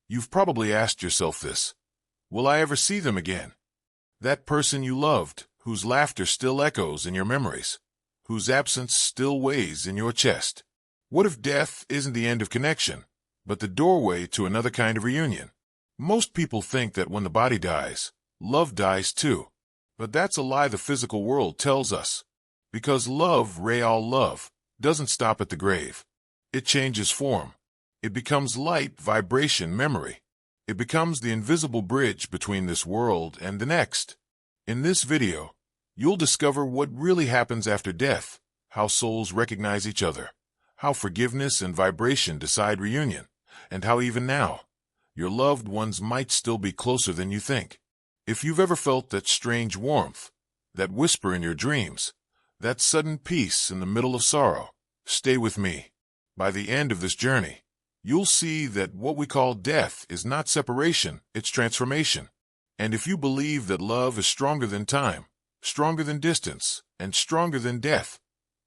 You've probably asked yourself this. Will I ever see them again? That person you loved, whose laughter still echoes in your memories, whose absence still weighs in your chest. What if death isn't the end of connection, but the doorway to another kind of reunion? Most people think that when the body dies, love dies too. But that's a lie the physical world tells us. Because love, real love, doesn't stop at the grave. It changes form. It becomes light, vibration, memory. It becomes the invisible bridge between this world and the next. In this video, you'll discover what really happens after death, how souls recognize each other, how forgiveness and vibration decide reunion, and how even now, your loved ones might still be closer than you think. If you've ever felt that strange warmth, that whisper in your dreams, that sudden peace in the middle of sorrow, stay with me. By the end of this journey, you'll see that what we call death is not separation, it's transformation. And if you believe that love is stronger than time, stronger than distance, and stronger than death,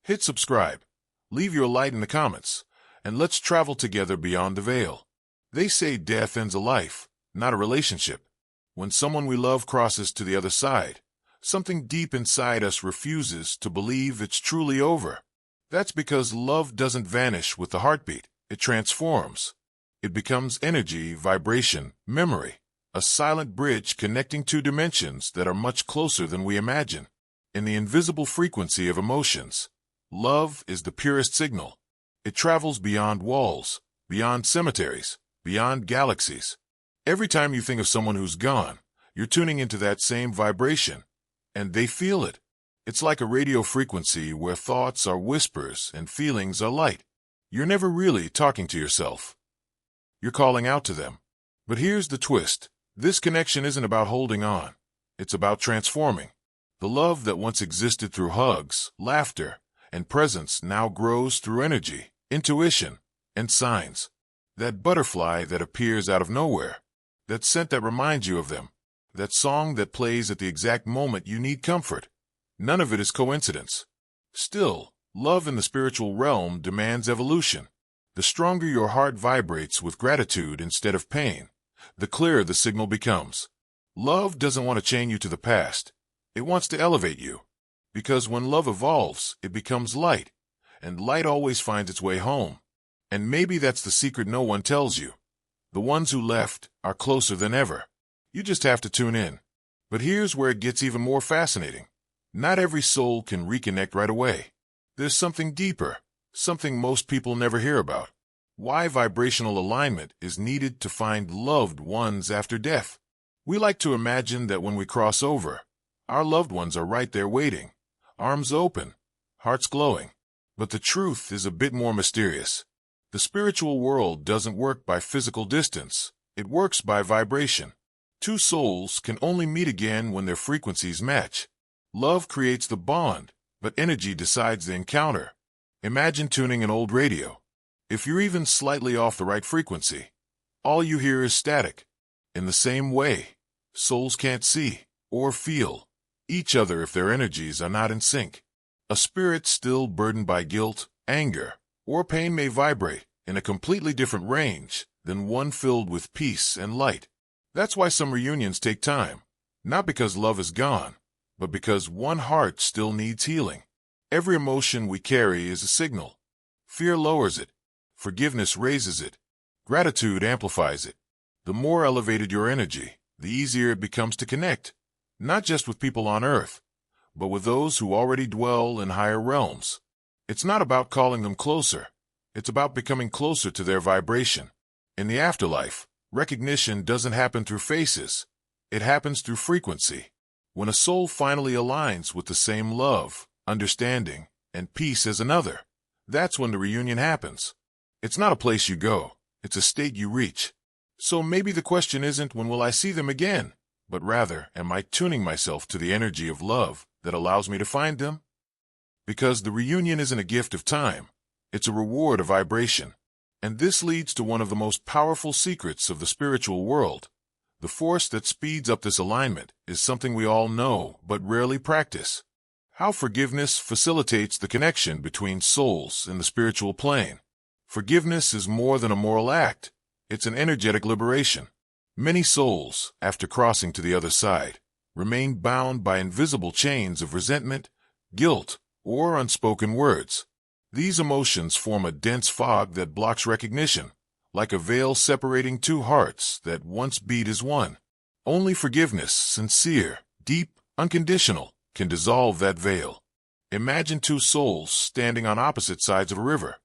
hit subscribe, leave your light in the comments, and let's travel together beyond the veil. They say death ends a life, not a relationship. When someone we love crosses to the other side, something deep inside us refuses to believe it's truly over. That's because love doesn't vanish with the heartbeat. It transforms. It becomes energy, vibration, memory, a silent bridge connecting two dimensions that are much closer than we imagine. In the invisible frequency of emotions, love is the purest signal. It travels beyond walls, beyond cemeteries, beyond galaxies. Every time you think of someone who's gone, you're tuning into that same vibration, and they feel it. It's like a radio frequency where thoughts are whispers and feelings are light. You're never really talking to yourself. You're calling out to them. But here's the twist. This connection isn't about holding on. It's about transforming. The love that once existed through hugs, laughter, and presence now grows through energy, intuition, and signs. That butterfly that appears out of nowhere. That scent that reminds you of them. That song that plays at the exact moment you need comfort. None of it is coincidence. Still, love in the spiritual realm demands evolution. The stronger your heart vibrates with gratitude instead of pain, the clearer the signal becomes. Love doesn't want to chain you to the past. It wants to elevate you. Because when love evolves, it becomes light, and light always finds its way home. And maybe that's the secret no one tells you. The ones who left are closer than ever. You just have to tune in. But here's where it gets even more fascinating. Not every soul can reconnect right away. There's something deeper, something most people never hear about. Why vibrational alignment is needed to find loved ones after death. We like to imagine that when we cross over, our loved ones are right there waiting, arms open, hearts glowing. But the truth is a bit more mysterious. The spiritual world doesn't work by physical distance. It works by vibration. Two souls can only meet again when their frequencies match. Love creates the bond, but energy decides the encounter. Imagine tuning an old radio. If you're even slightly off the right frequency, all you hear is static. In the same way, souls can't see or feel each other if their energies are not in sync. A spirit still burdened by guilt, anger, or pain may vibrate in a completely different range than one filled with peace and light. That's why some reunions take time, not because love is gone, but because one heart still needs healing. Every emotion we carry is a signal. Fear lowers it. Forgiveness raises it. Gratitude amplifies it. The more elevated your energy, the easier it becomes to connect, not just with people on earth, but with those who already dwell in higher realms. It's not about calling them closer. It's about becoming closer to their vibration. In the afterlife, recognition doesn't happen through faces. It happens through frequency. When a soul finally aligns with the same love, understanding, and peace as another, that's when the reunion happens. It's not a place you go. It's a state you reach. So maybe the question isn't when will I see them again, but rather, am I tuning myself to the energy of love that allows me to find them? Because the reunion isn't a gift of time. It's a reward of vibration. And this leads to one of the most powerful secrets of the spiritual world. The force that speeds up this alignment is something we all know but rarely practice. How forgiveness facilitates the connection between souls in the spiritual plane. Forgiveness is more than a moral act. It's an energetic liberation. Many souls, after crossing to the other side, remain bound by invisible chains of resentment, guilt, or unspoken words. These emotions form a dense fog that blocks recognition, like a veil separating two hearts that once beat as one. Only forgiveness, sincere, deep, unconditional, can dissolve that veil. Imagine two souls standing on opposite sides of a river.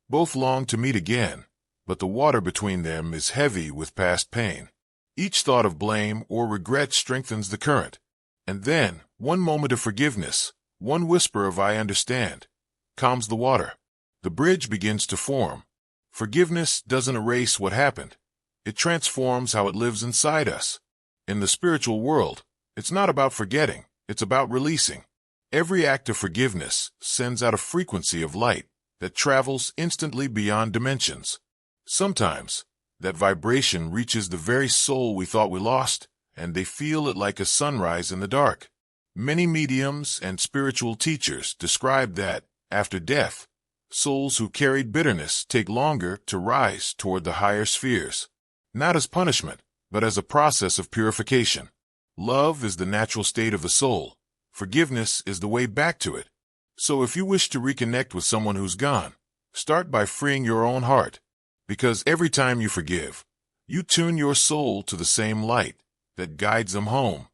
Both long to meet again, but the water between them is heavy with past pain. Each thought of blame or regret strengthens the current. And then, one moment of forgiveness, one whisper of "I understand," calms the water. The bridge begins to form. Forgiveness doesn't erase what happened. It transforms how it lives inside us. In the spiritual world, it's not about forgetting, it's about releasing. Every act of forgiveness sends out a frequency of light that travels instantly beyond dimensions. Sometimes, that vibration reaches the very soul we thought we lost, and they feel it like a sunrise in the dark. Many mediums and spiritual teachers describe that, after death, souls who carried bitterness take longer to rise toward the higher spheres. Not as punishment, but as a process of purification. Love is the natural state of the soul. Forgiveness is the way back to it. So if you wish to reconnect with someone who's gone, start by freeing your own heart. Because every time you forgive, you tune your soul to the same light that guides them home.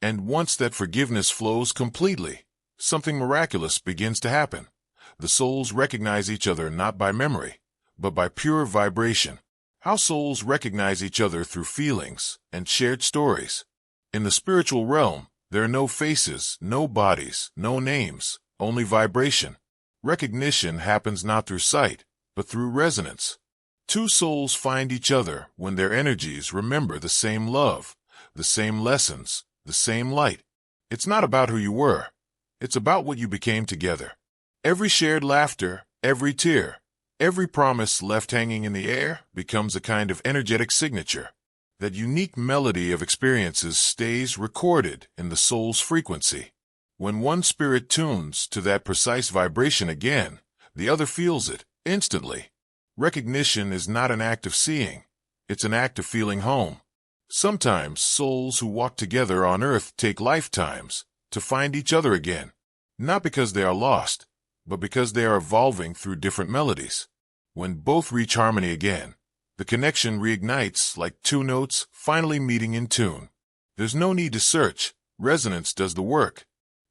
And once that forgiveness flows completely, something miraculous begins to happen. The souls recognize each other not by memory, but by pure vibration. How souls recognize each other through feelings and shared stories. In the spiritual realm, there are no faces, no bodies, no names, only vibration. Recognition happens not through sight, but through resonance. Two souls find each other when their energies remember the same love, the same lessons, the same light. It's not about who you were. It's about what you became together. Every shared laughter, every tear, every promise left hanging in the air becomes a kind of energetic signature. That unique melody of experiences stays recorded in the soul's frequency. When one spirit tunes to that precise vibration again, the other feels it instantly. Recognition is not an act of seeing. It's an act of feeling home. Sometimes souls who walk together on earth take lifetimes to find each other again, not because they are lost, but because they are evolving through different melodies. When both reach harmony again, the connection reignites like two notes finally meeting in tune. There's no need to search. Resonance does the work.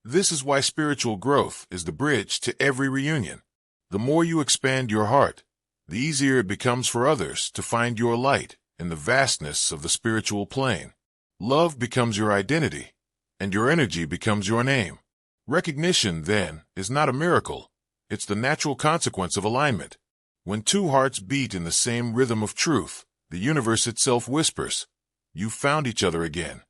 This is why spiritual growth is the bridge to every reunion. The more you expand your heart, the easier it becomes for others to find your light in the vastness of the spiritual plane. Love becomes your identity, and your energy becomes your name. Recognition, then, is not a miracle. It's the natural consequence of alignment. When two hearts beat in the same rhythm of truth, the universe itself whispers, "You've found each other again."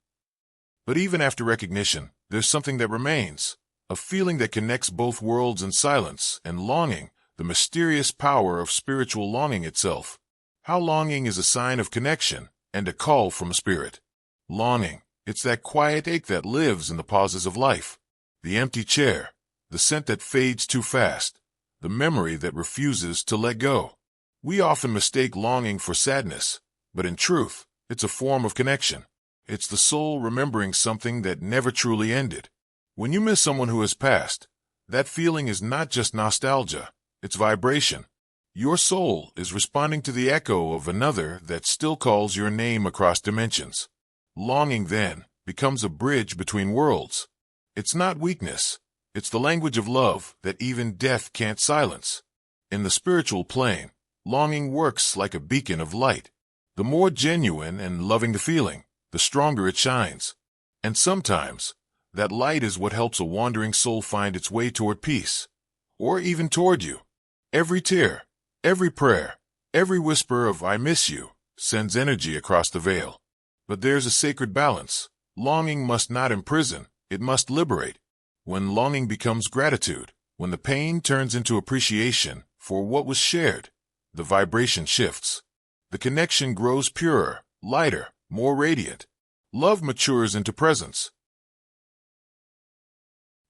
But even after recognition, there's something that remains, a feeling that connects both worlds in silence, and longing, the mysterious power of spiritual longing itself. How longing is a sign of connection and a call from spirit. Longing, it's that quiet ache that lives in the pauses of life. The empty chair, the scent that fades too fast, the memory that refuses to let go. We often mistake longing for sadness, but in truth, it's a form of connection. It's the soul remembering something that never truly ended. When you miss someone who has passed, that feeling is not just nostalgia, it's vibration. Your soul is responding to the echo of another that still calls your name across dimensions. Longing, then, becomes a bridge between worlds. It's not weakness. It's the language of love that even death can't silence. In the spiritual plane, longing works like a beacon of light. The more genuine and loving the feeling, the stronger it shines. And sometimes, that light is what helps a wandering soul find its way toward peace, or even toward you. Every tear, every prayer, every whisper of "I miss you" sends energy across the veil. But there's a sacred balance. Longing must not imprison, it must liberate. When longing becomes gratitude, when the pain turns into appreciation for what was shared, the vibration shifts. The connection grows purer, lighter, more radiant. Love matures into presence.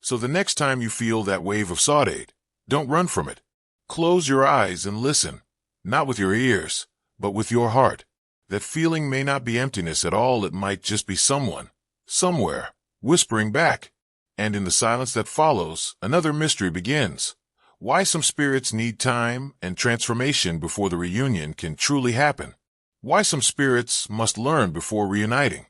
So the next time you feel that wave of sawdade, don't run from it. Close your eyes and listen, not with your ears, but with your heart. That feeling may not be emptiness at all, it might just be someone, somewhere, whispering back. And in the silence that follows, another mystery begins. Why some spirits need time and transformation before the reunion can truly happen. Why some spirits must learn before reuniting.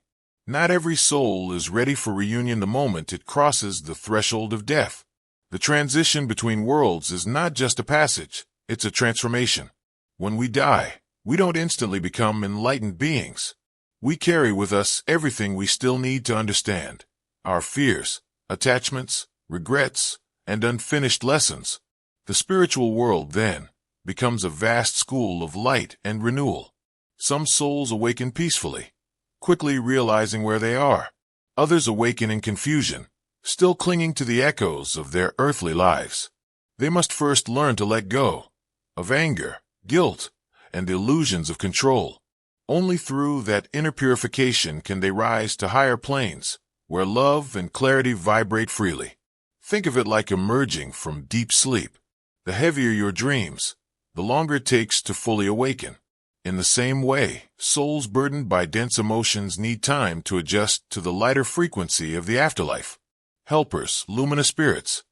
Not every soul is ready for reunion the moment it crosses the threshold of death. The transition between worlds is not just a passage, it's a transformation. When we die, we don't instantly become enlightened beings. We carry with us everything we still need to understand. Our fears, attachments, regrets, and unfinished lessons. The spiritual world, then, becomes a vast school of light and renewal. Some souls awaken peacefully, quickly realizing where they are. Others awaken in confusion, still clinging to the echoes of their earthly lives. They must first learn to let go of anger, guilt, and the illusions of control. Only through that inner purification can they rise to higher planes, where love and clarity vibrate freely. Think of it like emerging from deep sleep. The heavier your dreams, the longer it takes to fully awaken. In the same way, souls burdened by dense emotions need time to adjust to the lighter frequency of the afterlife. Helpers, luminous spirits,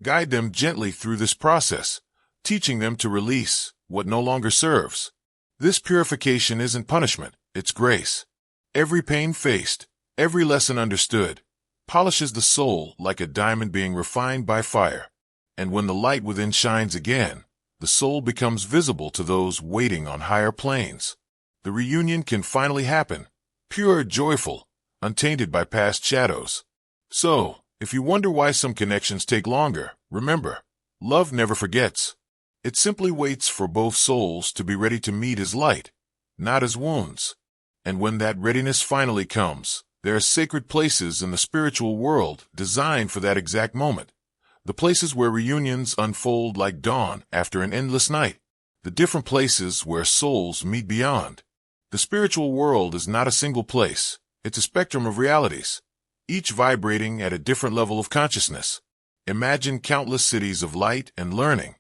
guide them gently through this process, teaching them to release what no longer serves. This purification isn't punishment, it's grace. Every pain faced, every lesson understood, polishes the soul like a diamond being refined by fire. And when the light within shines again, the soul becomes visible to those waiting on higher planes. The reunion can finally happen, pure, joyful, untainted by past shadows. So, if you wonder why some connections take longer, remember, love never forgets. It simply waits for both souls to be ready to meet as light, not as wounds. And when that readiness finally comes, there are sacred places in the spiritual world designed for that exact moment. The places where reunions unfold like dawn after an endless night. The different places where souls meet beyond. The spiritual world is not a single place. It's a spectrum of realities, each vibrating at a different level of consciousness. Imagine countless cities of light and learning,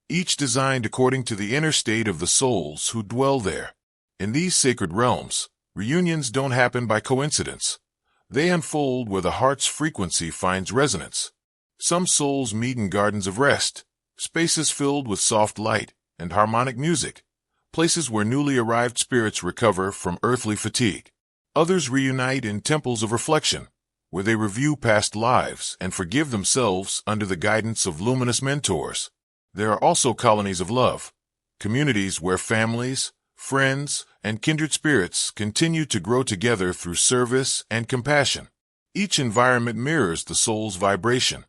each designed according to the inner state of the souls who dwell there. In these sacred realms, reunions don't happen by coincidence. They unfold where the heart's frequency finds resonance. Some souls meet in gardens of rest, spaces filled with soft light and harmonic music, places where newly arrived spirits recover from earthly fatigue. Others reunite in temples of reflection, where they review past lives and forgive themselves under the guidance of luminous mentors. There are also colonies of love, communities where families, friends, and kindred spirits continue to grow together through service and compassion. Each environment mirrors the soul's vibration.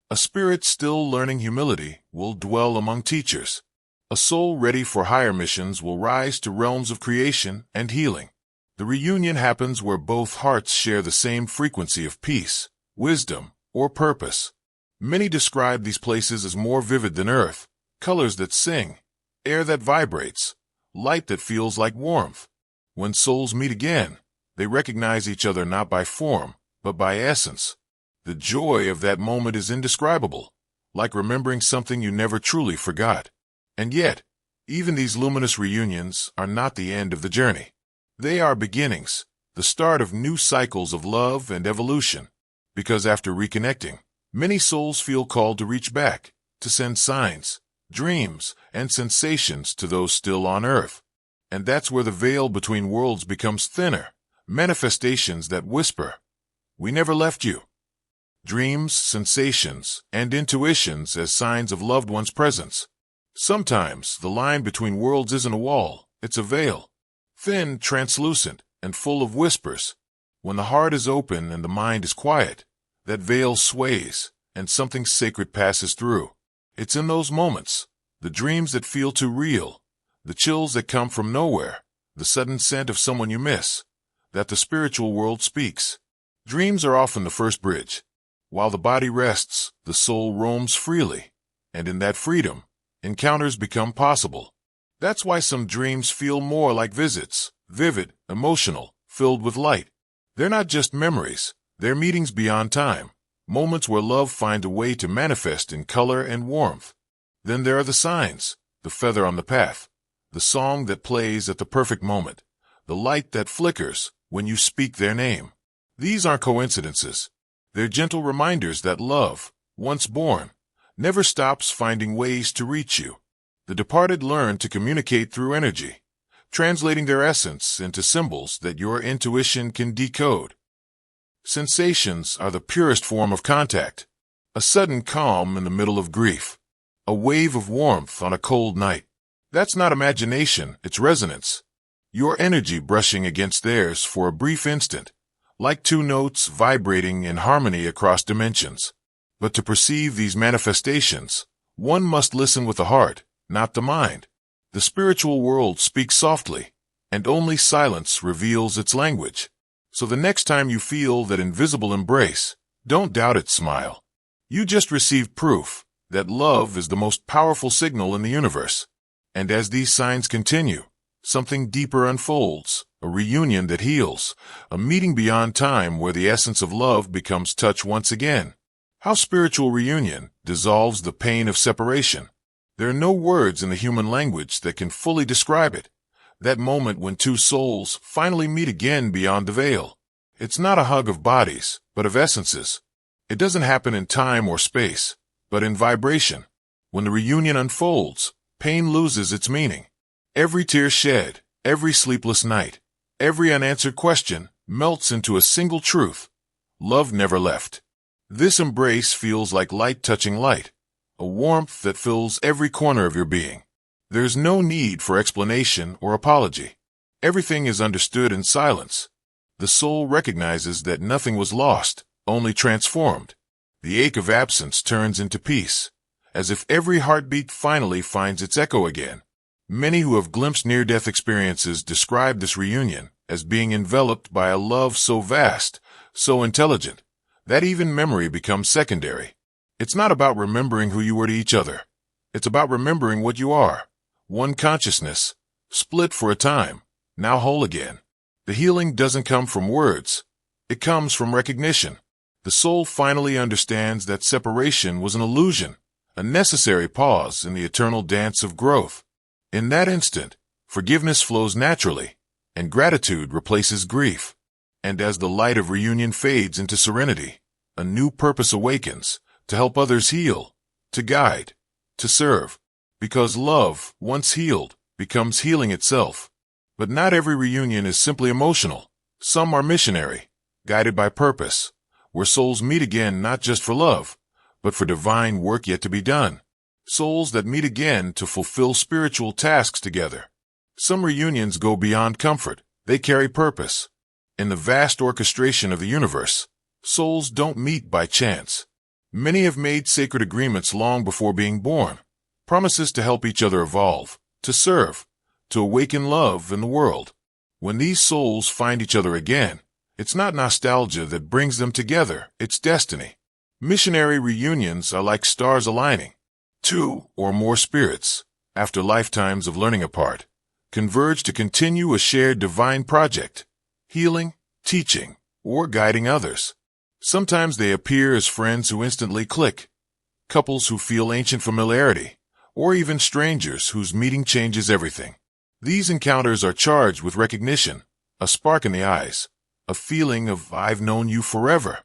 A spirit still learning humility will dwell among teachers. A soul ready for higher missions will rise to realms of creation and healing. The reunion happens where both hearts share the same frequency of peace, wisdom, or purpose. Many describe these places as more vivid than earth, colors that sing, air that vibrates, light that feels like warmth. When souls meet again, they recognize each other not by form, but by essence. The joy of that moment is indescribable, like remembering something you never truly forgot. And yet, even these luminous reunions are not the end of the journey. They are beginnings, the start of new cycles of love and evolution. Because after reconnecting, many souls feel called to reach back, to send signs, dreams, and sensations to those still on earth. And that's where the veil between worlds becomes thinner, manifestations that whisper, "We never left you." Dreams, sensations, and intuitions as signs of loved one's presence. Sometimes the line between worlds isn't a wall, it's a veil. Thin, translucent, and full of whispers. When the heart is open and the mind is quiet, that veil sways, and something sacred passes through. It's in those moments, the dreams that feel too real, the chills that come from nowhere, the sudden scent of someone you miss, that the spiritual world speaks. Dreams are often the first bridge. While the body rests, the soul roams freely, and in that freedom, encounters become possible. That's why some dreams feel more like visits, vivid, emotional, filled with light. They're not just memories, they're meetings beyond time, moments where love finds a way to manifest in color and warmth. Then there are the signs, the feather on the path, the song that plays at the perfect moment, the light that flickers when you speak their name. These aren't coincidences. They're gentle reminders that love, once born, never stops finding ways to reach you. The departed learn to communicate through energy, translating their essence into symbols that your intuition can decode. Sensations are the purest form of contact. A sudden calm in the middle of grief. A wave of warmth on a cold night. That's not imagination, it's resonance. Your energy brushing against theirs for a brief instant, like two notes vibrating in harmony across dimensions. But to perceive these manifestations, one must listen with the heart, not the mind. The spiritual world speaks softly, and only silence reveals its language. So the next time you feel that invisible embrace, don't doubt its smile. You just received proof that love is the most powerful signal in the universe. And as these signs continue, something deeper unfolds, a reunion that heals, a meeting beyond time where the essence of love becomes touch once again. How spiritual reunion dissolves the pain of separation. There are no words in the human language that can fully describe it. That moment when two souls finally meet again beyond the veil. It's not a hug of bodies, but of essences. It doesn't happen in time or space, but in vibration. When the reunion unfolds, pain loses its meaning. Every tear shed, every sleepless night, every unanswered question melts into a single truth. Love never left. This embrace feels like light touching light, a warmth that fills every corner of your being. There's no need for explanation or apology. Everything is understood in silence. The soul recognizes that nothing was lost, only transformed. The ache of absence turns into peace, as if every heartbeat finally finds its echo again. Many who have glimpsed near-death experiences describe this reunion as being enveloped by a love so vast, so intelligent, that even memory becomes secondary. It's not about remembering who you were to each other. It's about remembering what you are. One consciousness, split for a time, now whole again. The healing doesn't come from words. It comes from recognition. The soul finally understands that separation was an illusion, a necessary pause in the eternal dance of growth. In that instant, forgiveness flows naturally, and gratitude replaces grief. And as the light of reunion fades into serenity, a new purpose awakens, to help others heal, to guide, to serve. Because love, once healed, becomes healing itself. But not every reunion is simply emotional. Some are missionary, guided by purpose, where souls meet again not just for love, but for divine work yet to be done. Souls that meet again to fulfill spiritual tasks together. Some reunions go beyond comfort. They carry purpose. In the vast orchestration of the universe, souls don't meet by chance. Many have made sacred agreements long before being born. Promises to help each other evolve, to serve, to awaken love in the world. When these souls find each other again, it's not nostalgia that brings them together, it's destiny. Missionary reunions are like stars aligning. Two or more spirits, after lifetimes of learning apart, converge to continue a shared divine project, healing, teaching, or guiding others. Sometimes they appear as friends who instantly click, couples who feel ancient familiarity, or even strangers whose meeting changes everything. These encounters are charged with recognition, a spark in the eyes, a feeling of "I've known you forever."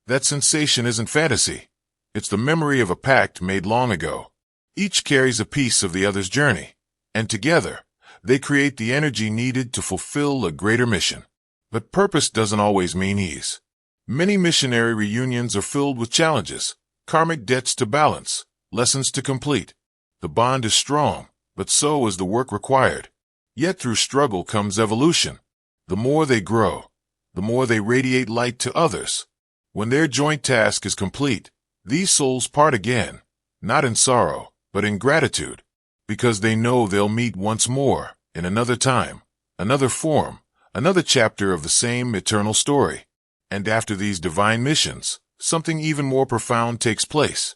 That sensation isn't fantasy. It's the memory of a pact made long ago. Each carries a piece of the other's journey, and together, they create the energy needed to fulfill a greater mission. But purpose doesn't always mean ease. Many missionary reunions are filled with challenges, karmic debts to balance, lessons to complete. The bond is strong, but so is the work required. Yet through struggle comes evolution. The more they grow, the more they radiate light to others. When their joint task is complete, these souls part again, not in sorrow, but in gratitude, because they know they'll meet once more, in another time, another form, another chapter of the same eternal story. And after these divine missions, something even more profound takes place.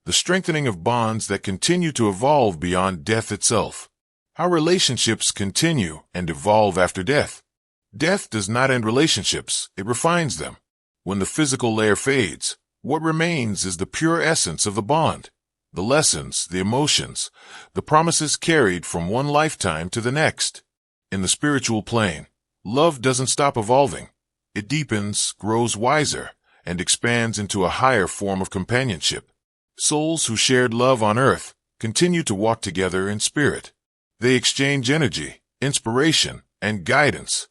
The strengthening of bonds that continue to evolve beyond death itself. How relationships continue and evolve after death. Death does not end relationships, it refines them. When the physical layer fades, what remains is the pure essence of the bond. The lessons, the emotions, the promises carried from one lifetime to the next. In the spiritual plane, love doesn't stop evolving. It deepens, grows wiser, and expands into a higher form of companionship. Souls who shared love on earth continue to walk together in spirit. They exchange energy, inspiration, and guidance.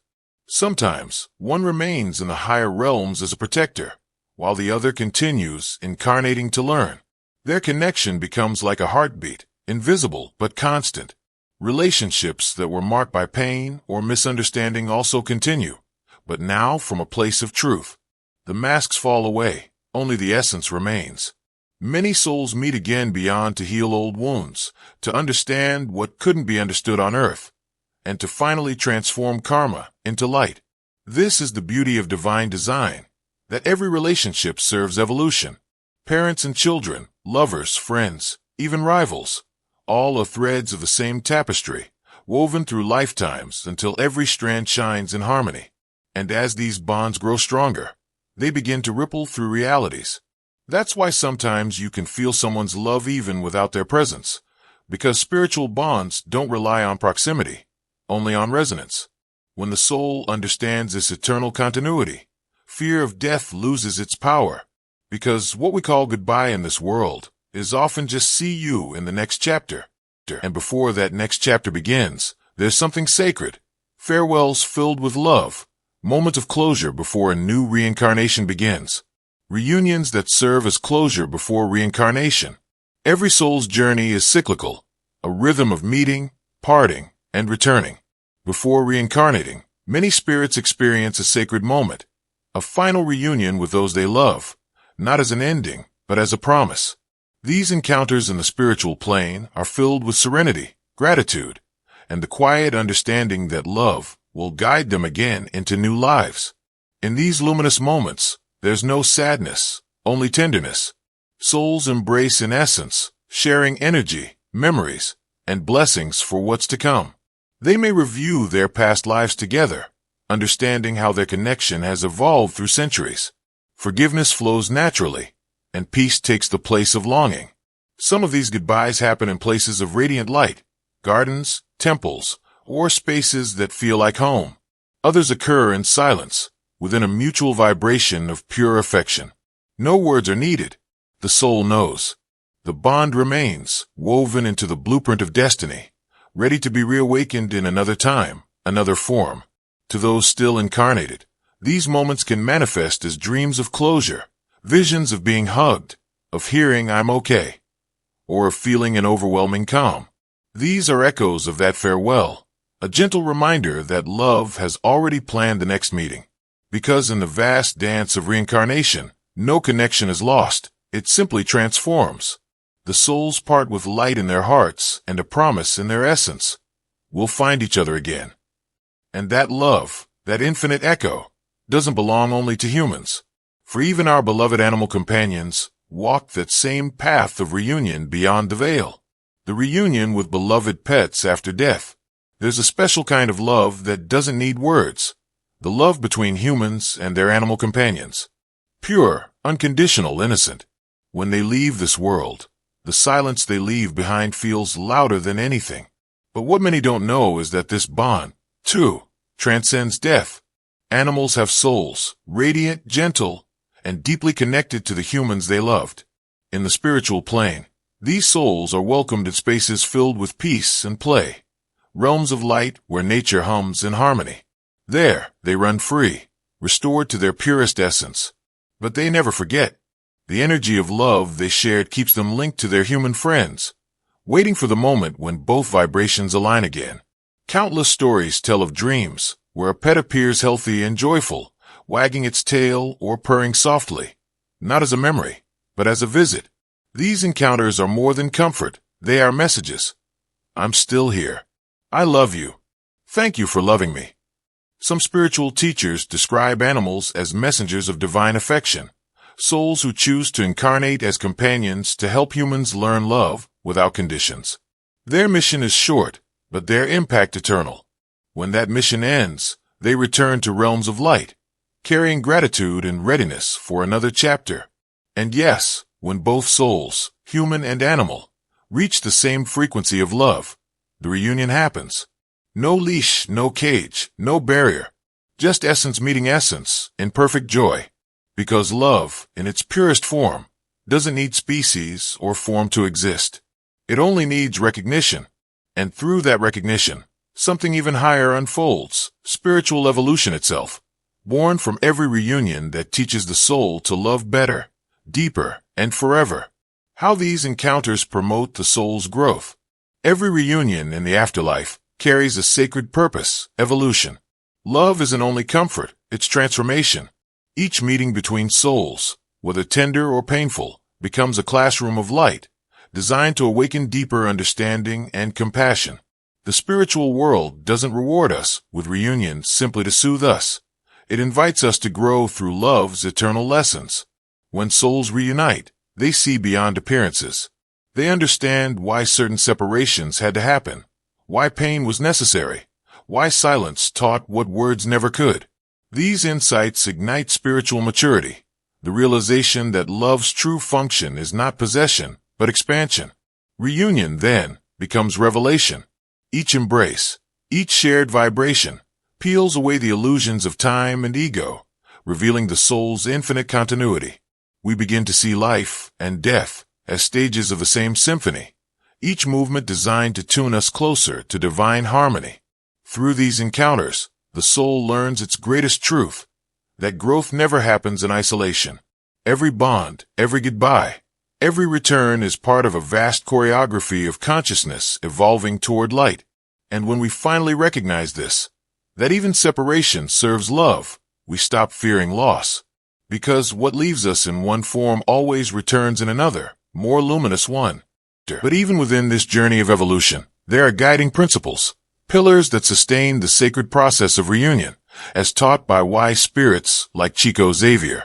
Sometimes, one remains in the higher realms as a protector, while the other continues incarnating to learn. Their connection becomes like a heartbeat, invisible but constant. Relationships that were marked by pain or misunderstanding also continue, but now from a place of truth. The masks fall away, only the essence remains. Many souls meet again beyond to heal old wounds, to understand what couldn't be understood on earth, and to finally transform karma into light. This is the beauty of divine design, that every relationship serves evolution. Parents and children, lovers, friends, even rivals, all are threads of the same tapestry, woven through lifetimes until every strand shines in harmony. And as these bonds grow stronger, they begin to ripple through realities. That's why sometimes you can feel someone's love even without their presence, because spiritual bonds don't rely on proximity, only on resonance. When the soul understands this eternal continuity, fear of death loses its power, because what we call goodbye in this world is often just see you in the next chapter. And before that next chapter begins, there's something sacred, farewells filled with love, moments of closure before a new reincarnation begins. Reunions that serve as closure before reincarnation. Every soul's journey is cyclical, a rhythm of meeting, parting, and returning. Before reincarnating, many spirits experience a sacred moment, a final reunion with those they love, not as an ending, but as a promise. These encounters in the spiritual plane are filled with serenity, gratitude, and the quiet understanding that love will guide them again into new lives. In these luminous moments, there's no sadness, only tenderness. Souls embrace in essence, sharing energy, memories, and blessings for what's to come. They may review their past lives together, understanding how their connection has evolved through centuries. Forgiveness flows naturally, and peace takes the place of longing. Some of these goodbyes happen in places of radiant light, gardens, temples, or spaces that feel like home. Others occur in silence, within a mutual vibration of pure affection. No words are needed. The soul knows. The bond remains, woven into the blueprint of destiny, ready to be reawakened in another time, another form. To those still incarnated, these moments can manifest as dreams of closure, visions of being hugged, of hearing I'm okay, or of feeling an overwhelming calm. These are echoes of that farewell, a gentle reminder that love has already planned the next meeting. Because in the vast dance of reincarnation, no connection is lost, it simply transforms. The souls part with light in their hearts and a promise in their essence. We'll find each other again. And that love, that infinite echo, doesn't belong only to humans. For even our beloved animal companions walk that same path of reunion beyond the veil. The reunion with beloved pets after death. There's a special kind of love that doesn't need words. The love between humans and their animal companions. Pure, unconditional, innocent. When they leave this world, the silence they leave behind feels louder than anything. But what many don't know is that this bond, too, transcends death. Animals have souls, radiant, gentle, and deeply connected to the humans they loved. In the spiritual plane, these souls are welcomed in spaces filled with peace and play, realms of light where nature hums in harmony. There, they run free, restored to their purest essence. But they never forget. The energy of love they shared keeps them linked to their human friends, waiting for the moment when both vibrations align again. Countless stories tell of dreams where a pet appears healthy and joyful, wagging its tail or purring softly, not as a memory, but as a visit. These encounters are more than comfort, they are messages. I'm still here. I love you. Thank you for loving me. Some spiritual teachers describe animals as messengers of divine affection, souls who choose to incarnate as companions to help humans learn love without conditions. Their mission is short, but their impact eternal. When that mission ends, they return to realms of light, carrying gratitude and readiness for another chapter. And yes, when both souls, human and animal, reach the same frequency of love, the reunion happens. No leash, no cage, no barrier. Just essence meeting essence in perfect joy. Because love, in its purest form, doesn't need species or form to exist. It only needs recognition. And through that recognition, something even higher unfolds, spiritual evolution itself, born from every reunion that teaches the soul to love better, deeper, and forever. How these encounters promote the soul's growth. Every reunion in the afterlife carries a sacred purpose, evolution. Love isn't only comfort, it's transformation. Each meeting between souls, whether tender or painful, becomes a classroom of light, designed to awaken deeper understanding and compassion. The spiritual world doesn't reward us with reunions simply to soothe us. It invites us to grow through love's eternal lessons. When souls reunite, they see beyond appearances. They understand why certain separations had to happen, why pain was necessary, why silence taught what words never could. These insights ignite spiritual maturity, the realization that love's true function is not possession, but expansion. Reunion, then, becomes revelation. Each embrace, each shared vibration, peels away the illusions of time and ego, revealing the soul's infinite continuity. We begin to see life and death as stages of the same symphony, each movement designed to tune us closer to divine harmony. Through these encounters, the soul learns its greatest truth, that growth never happens in isolation. Every bond, every goodbye, every return is part of a vast choreography of consciousness evolving toward light. And when we finally recognize this, that even separation serves love, we stop fearing loss. Because what leaves us in one form always returns in another, more luminous one. But even within this journey of evolution, there are guiding principles, pillars that sustain the sacred process of reunion, as taught by wise spirits like Chico Xavier.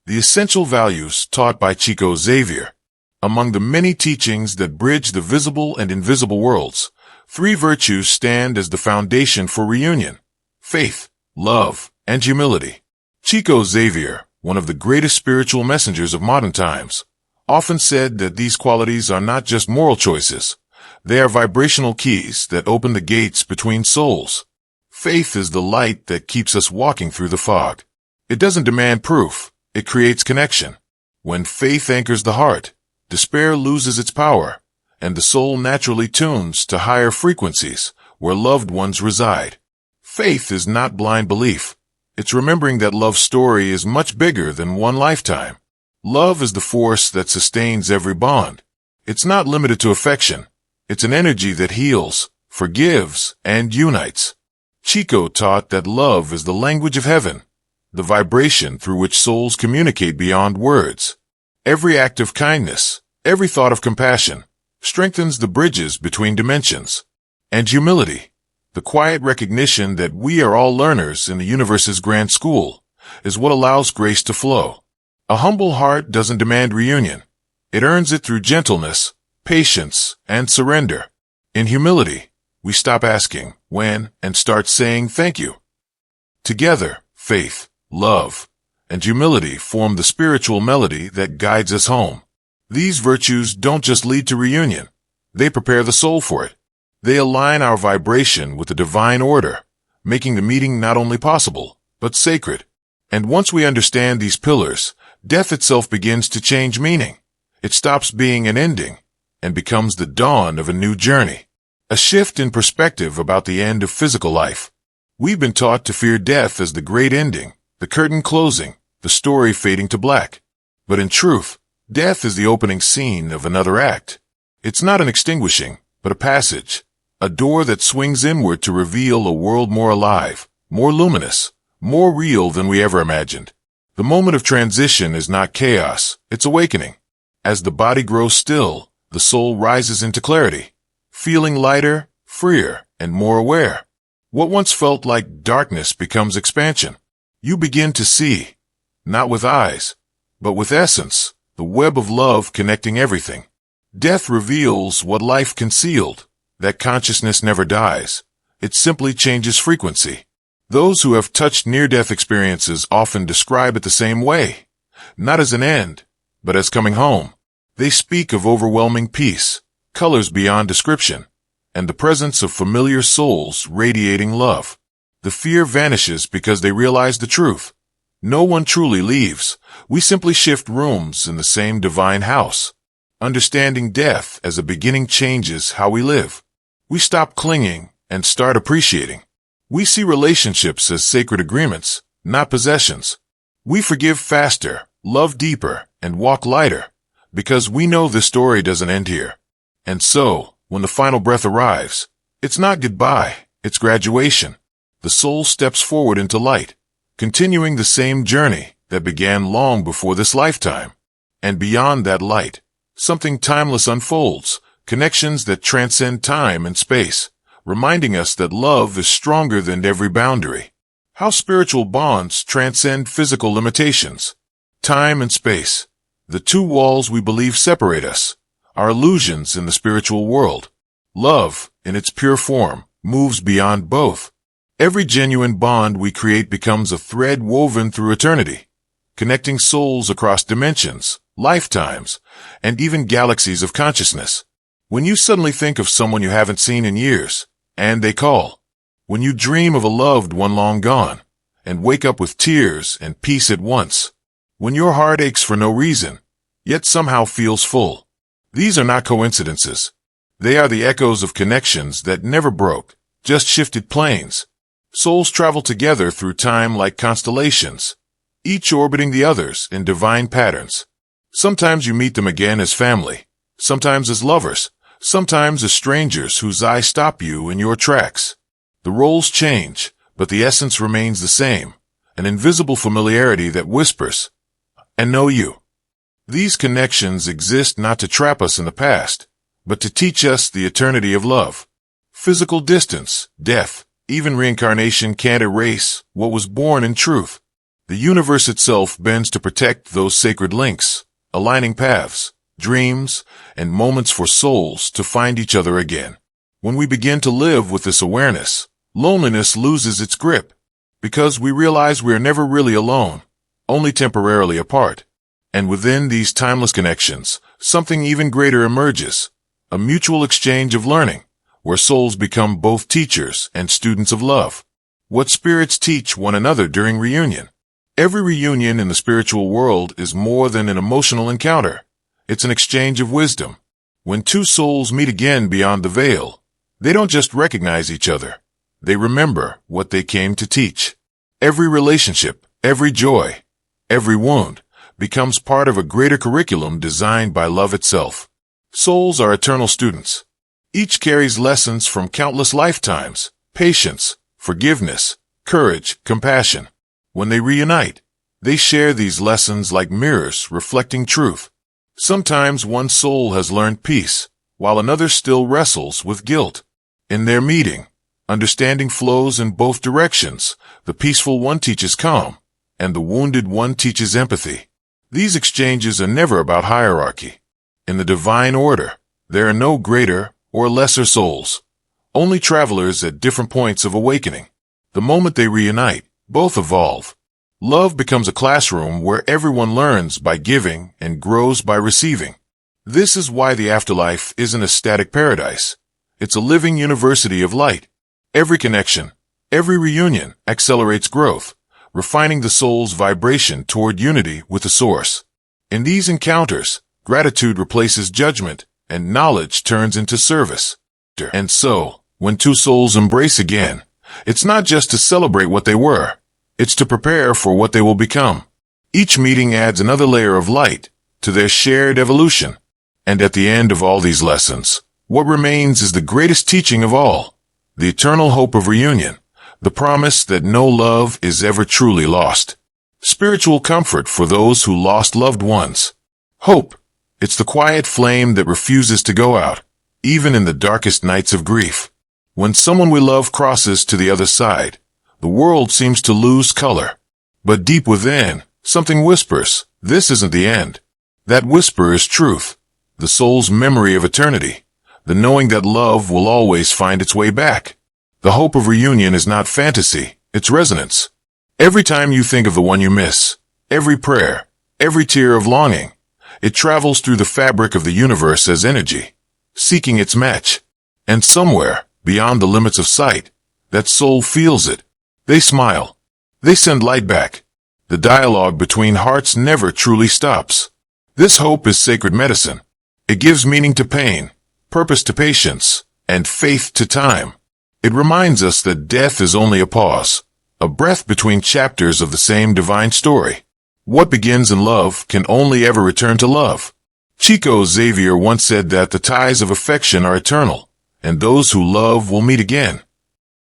The essential values taught by Chico Xavier. Among the many teachings that bridge the visible and invisible worlds, 3 virtues stand as the foundation for reunion: faith, love, and humility. Chico Xavier, one of the greatest spiritual messengers of modern times, often said that these qualities are not just moral choices. They are vibrational keys that open the gates between souls. Faith is the light that keeps us walking through the fog. It doesn't demand proof. It creates connection. When faith anchors the heart, despair loses its power, and the soul naturally tunes to higher frequencies where loved ones reside. Faith is not blind belief. It's remembering that love's story is much bigger than one lifetime. Love is the force that sustains every bond. It's not limited to affection. It's an energy that heals, forgives, and unites. Chico taught that love is the language of heaven, the vibration through which souls communicate beyond words. Every act of kindness, every thought of compassion, strengthens the bridges between dimensions. And humility, the quiet recognition that we are all learners in the universe's grand school, is what allows grace to flow. A humble heart doesn't demand reunion. It earns it through gentleness, patience, and surrender. In humility, we stop asking when and start saying thank you. Together, faith, love, and humility form the spiritual melody that guides us home. These virtues don't just lead to reunion. They prepare the soul for it. They align our vibration with the divine order, making the meeting not only possible, but sacred. And once we understand these pillars, death itself begins to change meaning. It stops being an ending and becomes the dawn of a new journey. A shift in perspective about the end of physical life. We've been taught to fear death as the great ending, the curtain closing, the story fading to black. But in truth, death is the opening scene of another act. It's not an extinguishing, but a passage. A door that swings inward to reveal a world more alive, more luminous, more real than we ever imagined. The moment of transition is not chaos, it's awakening. As the body grows still, the soul rises into clarity, feeling lighter, freer, and more aware. What once felt like darkness becomes expansion. You begin to see, not with eyes, but with essence, the web of love connecting everything. Death reveals what life concealed, that consciousness never dies. It simply changes frequency. Those who have touched near-death experiences often describe it the same way, not as an end, but as coming home. They speak of overwhelming peace, colors beyond description, and the presence of familiar souls radiating love. The fear vanishes because they realize the truth. No one truly leaves. We simply shift rooms in the same divine house. Understanding death as a beginning changes how we live. We stop clinging and start appreciating. We see relationships as sacred agreements, not possessions. We forgive faster, love deeper, and walk lighter, because we know the story doesn't end here. And so, when the final breath arrives, it's not goodbye, it's graduation. The soul steps forward into light, continuing the same journey that began long before this lifetime. And beyond that light, something timeless unfolds, connections that transcend time and space, reminding us that love is stronger than every boundary. How spiritual bonds transcend physical limitations. Time and space, the two walls we believe separate us, are illusions in the spiritual world. Love, in its pure form, moves beyond both. Every genuine bond we create becomes a thread woven through eternity, connecting souls across dimensions, lifetimes, and even galaxies of consciousness. When you suddenly think of someone you haven't seen in years, and they call. When you dream of a loved one long gone, and wake up with tears and peace at once. When your heart aches for no reason, yet somehow feels full. These are not coincidences. They are the echoes of connections that never broke, just shifted planes. Souls travel together through time like constellations, each orbiting the others in divine patterns. Sometimes you meet them again as family, sometimes as lovers, sometimes as strangers whose eyes stop you in your tracks. The roles change, but the essence remains the same, an invisible familiarity that whispers, "I know you." These connections exist not to trap us in the past, but to teach us the eternity of love. Physical distance, death, even reincarnation can't erase what was born in truth. The universe itself bends to protect those sacred links, aligning paths, dreams, and moments for souls to find each other again. When we begin to live with this awareness, loneliness loses its grip, because we realize we are never really alone, only temporarily apart. And within these timeless connections, something even greater emerges, a mutual exchange of learning, where souls become both teachers and students of love. What spirits teach one another during reunion. Every reunion in the spiritual world is more than an emotional encounter. It's an exchange of wisdom. When two souls meet again beyond the veil, they don't just recognize each other. They remember what they came to teach. Every relationship, every joy, every wound becomes part of a greater curriculum designed by love itself. Souls are eternal students. Each carries lessons from countless lifetimes, patience, forgiveness, courage, compassion. When they reunite, they share these lessons like mirrors reflecting truth. Sometimes one soul has learned peace, while another still wrestles with guilt. In their meeting, understanding flows in both directions. The peaceful one teaches calm, and the wounded one teaches empathy. These exchanges are never about hierarchy. In the divine order, there are no greater or lesser souls, only travelers at different points of awakening. The moment they reunite, both evolve. Love becomes a classroom where everyone learns by giving and grows by receiving. This is why the afterlife isn't a static paradise. It's a living university of light. Every connection, every reunion accelerates growth, refining the soul's vibration toward unity with the source. In these encounters, gratitude replaces judgment, and knowledge turns into service. And so, when two souls embrace again, it's not just to celebrate what they were. It's to prepare for what they will become. Each meeting adds another layer of light to their shared evolution. And at the end of all these lessons, what remains is the greatest teaching of all, the eternal hope of reunion, the promise that no love is ever truly lost. Spiritual comfort for those who lost loved ones. Hope. It's the quiet flame that refuses to go out, even in the darkest nights of grief. When someone we love crosses to the other side, the world seems to lose color. But deep within, something whispers, this isn't the end. That whisper is truth, the soul's memory of eternity, the knowing that love will always find its way back. The hope of reunion is not fantasy, it's resonance. Every time you think of the one you miss, every prayer, every tear of longing, it travels through the fabric of the universe as energy, seeking its match. And somewhere, beyond the limits of sight, that soul feels it. They smile. They send light back. The dialogue between hearts never truly stops. This hope is sacred medicine. It gives meaning to pain, purpose to patience, and faith to time. It reminds us that death is only a pause, a breath between chapters of the same divine story. What begins in love can only ever return to love. Chico Xavier once said that the ties of affection are eternal, and those who love will meet again.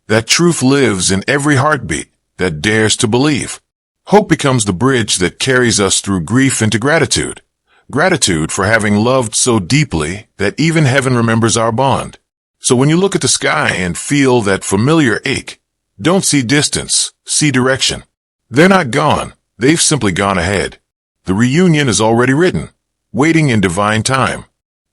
That truth lives in every heartbeat that dares to believe. Hope becomes the bridge that carries us through grief into gratitude. Gratitude for having loved so deeply that even heaven remembers our bond. So when you look at the sky and feel that familiar ache, don't see distance, see direction. They're not gone, they've simply gone ahead. The reunion is already written, waiting in divine time.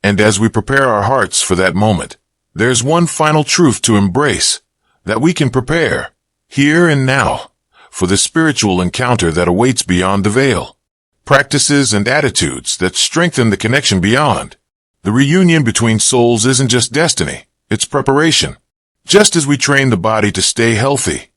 And as we prepare our hearts for that moment, there's one final truth to embrace, that we can prepare, here and now, for the spiritual encounter that awaits beyond the veil. Practices and attitudes that strengthen the connection beyond. The reunion between souls isn't just destiny, it's preparation. Just as we train the body to stay healthy,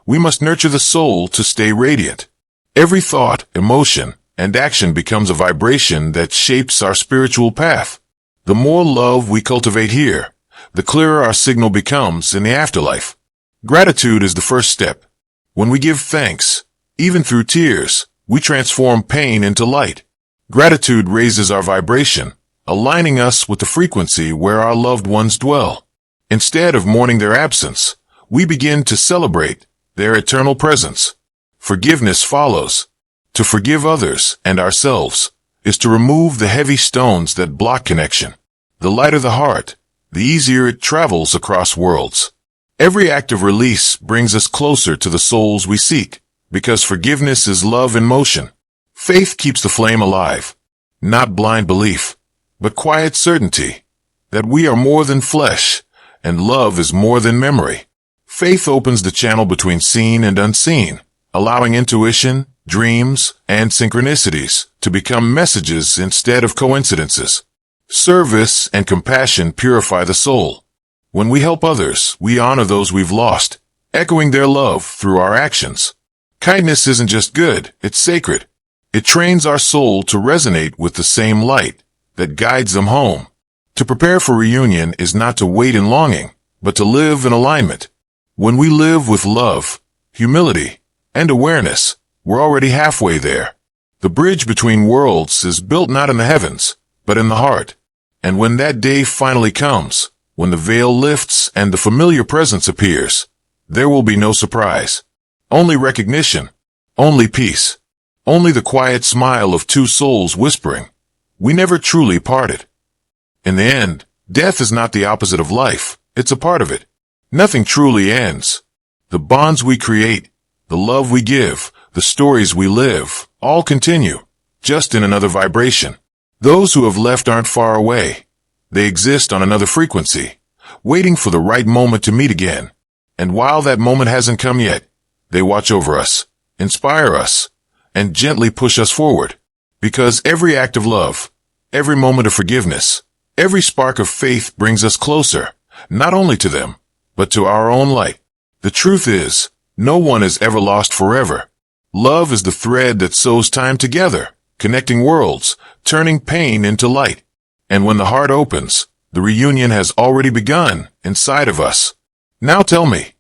we must nurture the soul to stay radiant. Every thought, emotion, and action becomes a vibration that shapes our spiritual path. The more love we cultivate here, the clearer our signal becomes in the afterlife. Gratitude is the first step. When we give thanks, even through tears, we transform pain into light. Gratitude raises our vibration, aligning us with the frequency where our loved ones dwell. Instead of mourning their absence, we begin to celebrate their eternal presence. Forgiveness follows. To forgive others and ourselves is to remove the heavy stones that block connection. The lighter the heart, the easier it travels across worlds. Every act of release brings us closer to the souls we seek, because forgiveness is love in motion. Faith keeps the flame alive, not blind belief, but quiet certainty that we are more than flesh, and love is more than memory. Faith opens the channel between seen and unseen, allowing intuition, dreams, and synchronicities to become messages instead of coincidences. Service and compassion purify the soul. When we help others, we honor those we've lost, echoing their love through our actions. Kindness isn't just good, it's sacred. It trains our soul to resonate with the same light that guides them home. To prepare for reunion is not to wait in longing, but to live in alignment. When we live with love, humility, and awareness, we're already halfway there. The bridge between worlds is built not in the heavens, but in the heart. And when that day finally comes, when the veil lifts and the familiar presence appears, there will be no surprise. Only recognition, only peace, only the quiet smile of two souls whispering, "We never truly parted." In the end, death is not the opposite of life, it's a part of it. Nothing truly ends. The bonds we create, the love we give, the stories we live, all continue, just in another vibration. Those who have left aren't far away. They exist on another frequency, waiting for the right moment to meet again. And while that moment hasn't come yet, they watch over us, inspire us, and gently push us forward. Because every act of love, every moment of forgiveness, every spark of faith brings us closer, not only to them, but to our own light. The truth is, no one is ever lost forever. Love is the thread that sews time together, connecting worlds, turning pain into light. And when the heart opens, the reunion has already begun inside of us. Now tell me,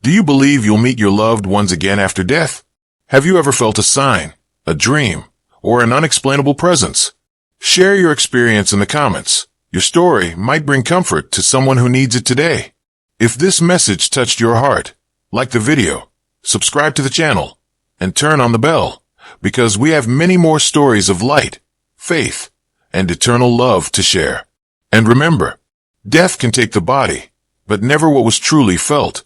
do you believe you'll meet your loved ones again after death? Have you ever felt a sign, a dream, or an unexplainable presence? Share your experience in the comments. Your story might bring comfort to someone who needs it today. If this message touched your heart, like the video, subscribe to the channel, and turn on the bell, because we have many more stories of light, faith, and eternal love to share. And remember, death can take the body, but never what was truly felt.